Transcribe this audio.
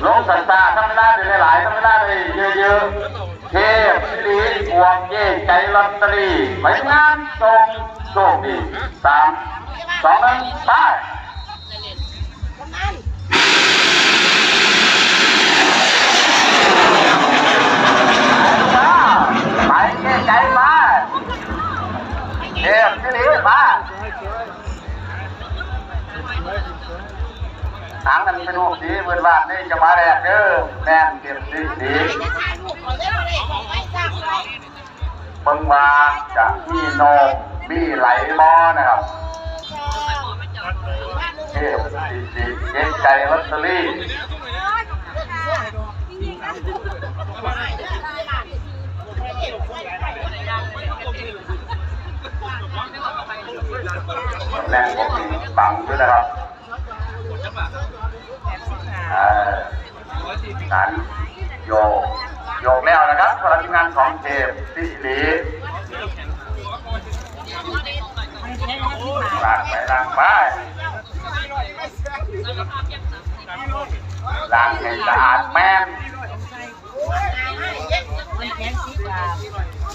ลงสันตาทำเวลาได้หลายทำเวลาได้เยอะๆเทพสิริบวงเย่ใจลอตเตอรี่ไปงานทรงโชคดี3 2 1ไปไปเย่ใจมาเทพสิริมาหางนั้นเป็นรูปสีเวือนวาดนี่จะมาแรกเด้อแน่นเก็บสีเบิ่งว่าจะมีโนมีไหลบ่นะครับเทพสีเก็บใจลอตเตอรี่แรงผมบังด้วยนะครับการโยกแล้วนะครับสำหรับทีมงานของเทพสิริล้างไปล้างให้สะอาดแม่น